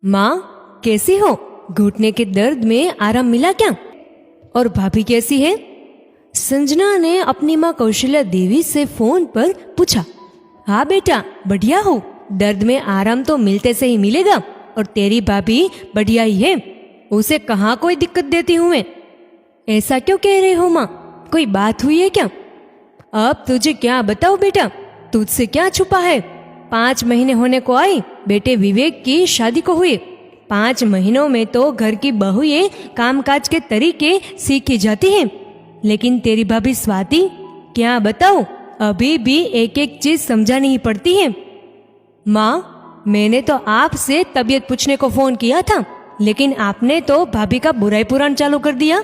माँ कैसी हो? घुटने के दर्द में आराम मिला क्या? और भाभी कैसी है? संजना ने अपनी माँ कौशल्या देवी से फोन पर पूछा। हाँ बेटा, बढ़िया हूँ। दर्द में आराम तो मिलते से ही मिलेगा। और तेरी भाभी बढ़िया ही है, उसे कहाँ कोई दिक्कत देती हूँ मैं। ऐसा क्यों कह रहे हो माँ? कोई बात हुई है क्या? अब तुझे क्या बताओ बेटा, तुझसे क्या छुपा है। 5 महीने होने को आई, बेटे विवेक की शादी को हुए। 5 महीनों में तो घर की बहुएं कामकाज के तरीके सीखी जाती हैं। लेकिन तेरी भाभी स्वाति, क्या बताओ, अभी भी एक एक चीज समझानी ही पड़ती है। माँ, मैंने तो आपसे तबीयत पूछने को फोन किया था, लेकिन आपने तो भाभी का बुराई पुराण चालू कर दिया।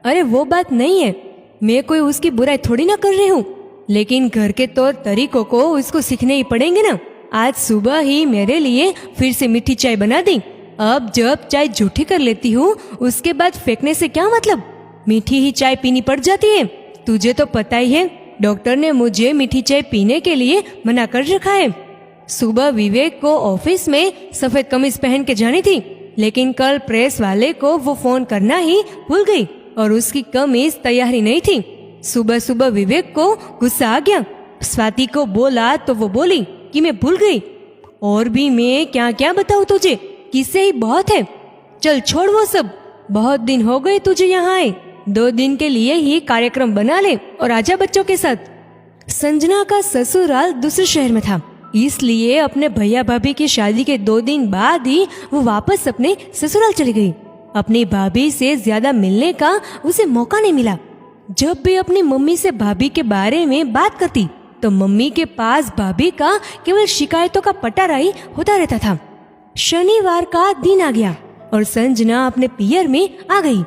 अरे वो बात नहीं है, मैं कोई उसकी बुराई थोड़ी ना कर रही हूँ, लेकिन घर के तौर तरीकों को उसको सीखने ही पड़ेंगे ना। आज सुबह ही मेरे लिए फिर से मीठी चाय बना दी। अब जब चाय झूठी कर लेती हूँ, उसके बाद फेंकने से क्या मतलब। मीठी ही चाय पीनी पड़ जाती है। तुझे तो पता ही है, डॉक्टर ने मुझे मीठी चाय पीने के लिए मना कर रखा है। सुबह विवेक को ऑफिस में सफेद कमीज पहन के जानी थी, लेकिन कल प्रेस वाले को वो फोन करना ही भूल गई और उसकी कमीज तैयार ही नहीं थी। सुबह सुबह विवेक को गुस्सा आ गया। स्वाति को बोला तो वो बोली कि मैं भूल गई। और भी मैं क्या क्या बताऊँ तुझे, किससे ही बहुत है। चल छोड़ वो सब, बहुत दिन हो गए तुझे यहाँ आए। 2 दिन के लिए ही कार्यक्रम बना ले और आजा बच्चों के साथ। संजना का ससुराल दूसरे शहर में था, इसलिए अपने भैया भाभी की शादी के 2 दिन बाद ही वो वापस अपने ससुराल चली गई। अपनी भाभी से ज्यादा मिलने का उसे मौका नहीं मिला। जब भी अपनी मम्मी से भाभी के बारे में बात करती तो मम्मी के पास भाभी का केवल शिकायतों का पटारा ही होता रहता था। शनिवार का दिन आ गया और संजना अपने पियर में आ गई।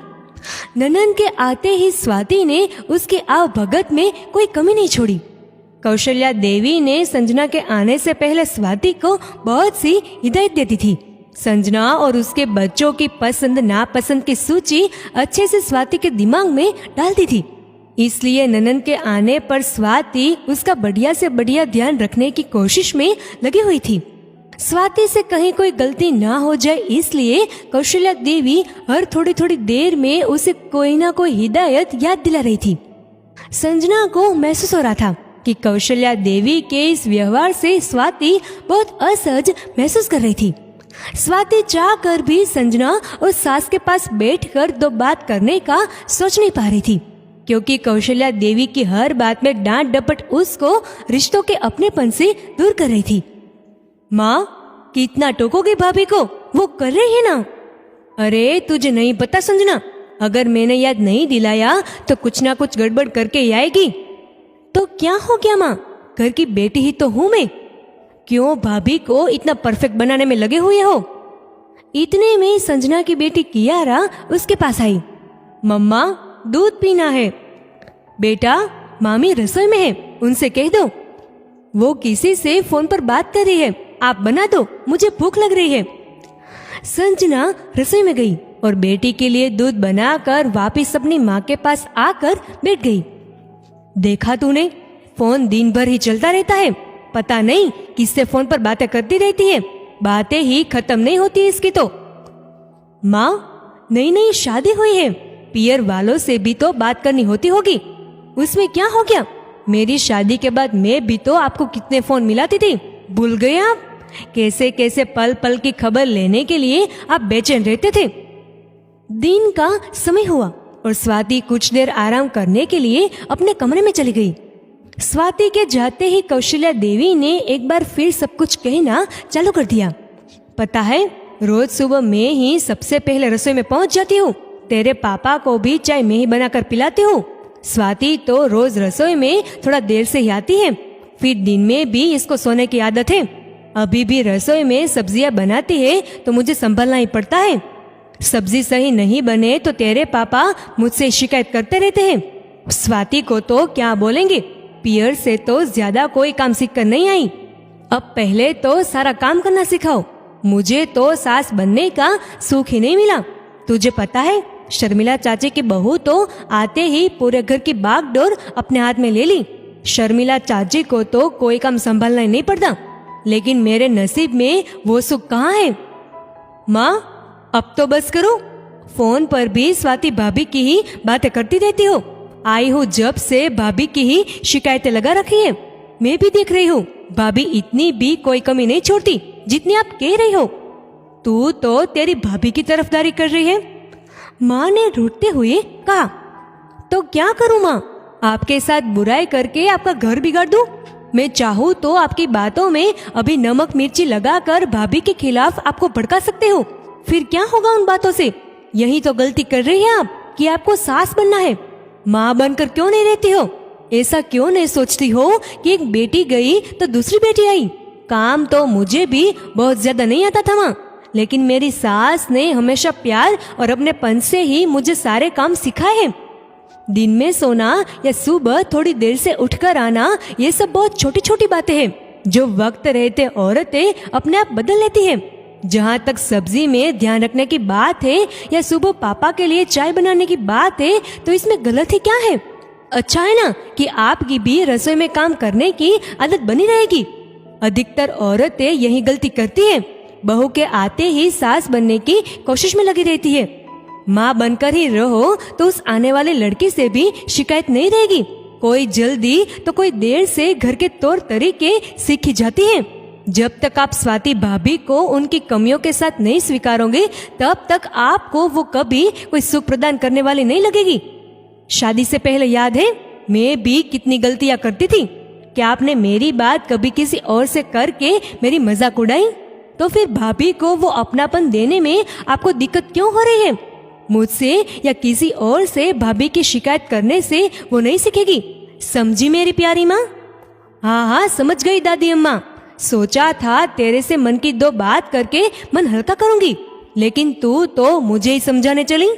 ननन के आते ही स्वाति ने उसके आवभगत में कोई कमी नहीं छोड़ी। कौशल्या देवी ने संजना के आने से पहले स्वाति को बहुत सी हिदायत देती थी। संजना और उसके बच्चों की पसंद नापसंद की सूची अच्छे से स्वाति के दिमाग में डालती थी। इसलिए ननन के आने पर स्वाति उसका बढ़िया से बढ़िया ध्यान रखने की कोशिश में लगी हुई थी। स्वाति से कहीं कोई गलती ना हो जाए, इसलिए कौशल्या देवी हर थोड़ी थोड़ी देर में उसे कोई ना कोई हिदायत याद दिला रही थी। संजना को महसूस हो रहा था कि कौशल्या देवी के इस व्यवहार से स्वाति बहुत असहज महसूस कर रही थी। स्वाति चाह कर भी संजना और सास के पास बैठकर 2 बात करने का सोच नहीं पा रही थी, क्योंकि कौशल्या देवी की हर बात में डांट डपट उसको रिश्तों के अपनेपन से दूर कर रही थी। माँ, कितना टोकोगी भाभी को, वो कर रही है ना। अरे तुझे नहीं पता संजना, अगर मैंने याद नहीं दिलाया तो कुछ ना कुछ गड़बड़ करके ही आएगी। तो क्या हो गया माँ, घर की बेटी ही तो हूं मैं। क्यों भाभी को इतना परफेक्ट बनाने में लगे हुए हो? इतने में संजना की बेटी कियारा उसके पास आई। मम्मा, दूध पीना है। बेटा, मामी रसोई में है, उनसे कह दो। वो किसी से फोन पर बात कर रही है, आप बना दो, मुझे भूख लग रही है। संजना रसोई में गई और बेटी के लिए दूध बनाकर वापिस अपनी माँ के पास आकर बैठ गई। देखा तूने, फोन दिन भर ही चलता रहता है, पता नहीं किससे फोन पर बातें करती रहती है, बातें ही खत्म नहीं होती इसकी तो। माँ, नई नई शादी हुई है, पियर वालों से भी तो बात करनी होती होगी, उसमें क्या हो गया। मेरी शादी के बाद मैं भी तो आपको कितने फोन मिलाती थी, भूल गए आप? कैसे कैसे पल पल की खबर लेने के लिए आप बेचैन रहते थे। दिन का समय हुआ और स्वाति कुछ देर आराम करने के लिए अपने कमरे में चली गई। स्वाति के जाते ही कौशल्या देवी ने एक बार फिर सब कुछ कहना चालू कर दिया। पता है, रोज सुबह मैं ही सबसे पहले रसोई में पहुंच जाती हूँ, तेरे पापा को भी चाय मैं ही बनाकर पिलाती हूँ। स्वाति तो रोज रसोई में थोड़ा देर से ही आती है, फिर दिन में भी इसको सोने की आदत है। अभी भी रसोई में सब्जियां बनाती है तो मुझे संभलना ही पड़ता है। सब्जी सही नहीं बने तो तेरे पापा मुझसे शिकायत करते रहते हैं। स्वाति को तो क्या बोलेंगे, पियर से तो ज्यादा कोई काम सीख कर नहीं आई। अब पहले तो सारा काम करना सिखाओ, मुझे तो सास बनने का सुख ही नहीं मिला। तुझे पता है, शर्मिला चाची की बहू तो आते ही पूरे घर की बागडोर अपने हाथ में ले ली। शर्मिला चाची को तो कोई काम संभालना ही नहीं पड़ता, लेकिन मेरे नसीब में वो सुख कहाँ है। माँ अब तो बस करो, फोन पर भी स्वाति भाभी की ही बातें करती रहती हो। आई हो जब से भाभी की ही शिकायतें लगा रखी है। मैं भी देख रही हूँ, भाभी इतनी भी कोई कमी नहीं छोड़ती जितनी आप कह रही हो। तू तो तेरी भाभी की तरफदारी कर रही है। माँ ने रूठते हुए कहा। तो क्या करूँ माँ, आपके साथ बुराई करके आपका घर बिगाड़ दूं? मैं चाहूँ तो आपकी बातों में अभी नमक मिर्ची लगाकर भाभी के खिलाफ आपको भड़का सकते हो। फिर क्या होगा उन बातों से? यही तो गलती कर रही है आप कि आपको सास बनना है। माँ बनकर क्यों नहीं रहती हो? ऐसा क्यों नहीं सोचती हो कि एक बेटी गई तो दूसरी बेटी आई? काम तो मुझे भी बहुत ज्यादा नहीं आता था माँ, लेकिन मेरी सास ने हमेशा प्यार और अपनेपन से ही मुझे सारे काम सिखाए हैं। दिन में सोना या सुबह थोड़ी देर से उठकर आना, ये सब बहुत छोटी छोटी बातें हैं जो वक्त रहते औरतें अपने आप बदल लेती हैं। जहाँ तक सब्जी में ध्यान रखने की बात है या सुबह पापा के लिए चाय बनाने की बात है, तो इसमें गलत ही क्या है? अच्छा है ना कि आपकी भी रसोई में काम करने की आदत बनी रहेगी। अधिकतर औरतें यही गलती करती हैं, बहू के आते ही सास बनने की कोशिश में लगी रहती है। माँ बनकर ही रहो तो उस आने वाले लड़की से भी शिकायत नहीं रहेगी। कोई जल्दी तो कोई देर से घर के तौर तरीके सीखी जाती है। जब तक आप स्वाति भाभी को उनकी कमियों के साथ नहीं स्वीकारोगे, तब तक आपको वो कभी कोई सुख प्रदान करने वाली नहीं लगेगी। शादी से पहले याद है मैं भी कितनी गलतियां करती थी। क्या आपने मेरी बात कभी किसी और से करके मेरी मजाक उड़ाई? तो फिर भाभी को वो अपनापन देने में आपको दिक्कत क्यों हो रही है? मुझसे या किसी और से भाभी की शिकायत करने से वो नहीं सीखेगी। समझी मेरी प्यारी माँ? हाँ हाँ समझ गई दादी अम्मा। सोचा था तेरे से मन की दो बात करके मन हल्का करूंगी, लेकिन तू तो मुझे ही समझाने चली।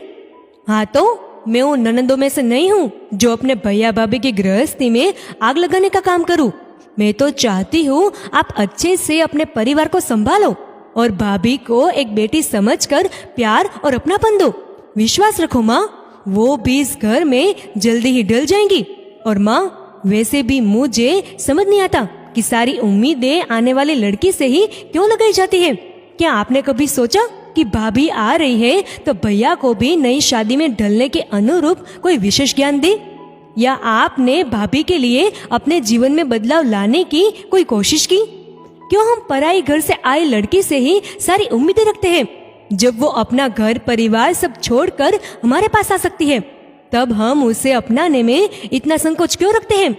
हाँ तो मैं उन ननंदों में से नहीं हूँ जो अपने भैया भाभी की गृहस्थी में आग लगाने का काम करूँ। मैं तो चाहती हूँ आप अच्छे से अपने परिवार को संभालो और भाभी को एक बेटी समझकर प्यार और अपनापन दो। विश्वास रखो माँ, वो भी इस घर में जल्दी ही ढल जाएंगी। और माँ वैसे भी मुझे समझ नहीं आता कि सारी उम्मीदें आने वाली लड़की से ही क्यों लगाई जाती है। क्या आपने कभी सोचा कि भाभी आ रही है तो भैया को भी नई शादी में ढलने के अनुरूप कोई विशेष ज्ञान दे? या आपने भाभी के लिए अपने जीवन में बदलाव लाने की कोई कोशिश की? क्यों हम पराई घर से आई लड़की से ही सारी उम्मीदें रखते हैं? जब वो अपना घर परिवार सब छोड़कर हमारे पास आ सकती है, तब हम उसे अपनाने में इतना संकोच क्यों रखते हैं?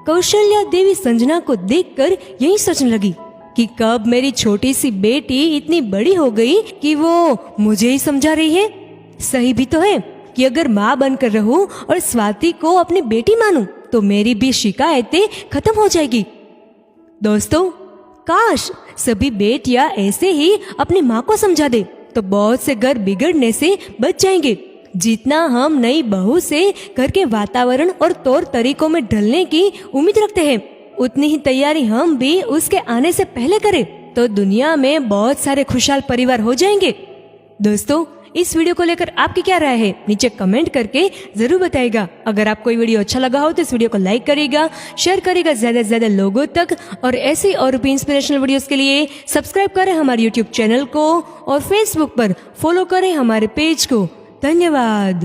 कौशल्या देवी संजना को देखकर यही सोचने लगी कि कब मेरी छोटी सी बेटी इतनी बड़ी हो गई कि वो मुझे ही समझा रही है। सही भी तो है कि अगर माँ बनकर रहूं और स्वाति को अपनी बेटी मानूं तो मेरी भी शिकायतें खत्म हो जाएगी। दोस्तों, काश सभी बेटियां ऐसे ही अपनी माँ को समझा दे तो बहुत से घर बिगड़ने से बच जाएंगे। जितना हम नई बहू से घर के वातावरण और तौर तरीकों में ढलने की उम्मीद रखते हैं, उतनी ही तैयारी हम भी उसके आने से पहले करें तो दुनिया में बहुत सारे खुशहाल परिवार हो जाएंगे। दोस्तों, इस वीडियो को लेकर आपकी क्या राय है नीचे कमेंट करके जरूर बताइएगा। अगर आपको ये वीडियो अच्छा लगा हो तो इस वीडियो को लाइक करिएगा, शेयर करिएगा ज्यादा से ज्यादा लोगों तक, और ऐसे और भी इंस्पिरेशनल वीडियोस के लिए सब्सक्राइब करें हमारे यूट्यूब चैनल को और फेसबुक पर फॉलो करें हमारे पेज को। धन्यवाद।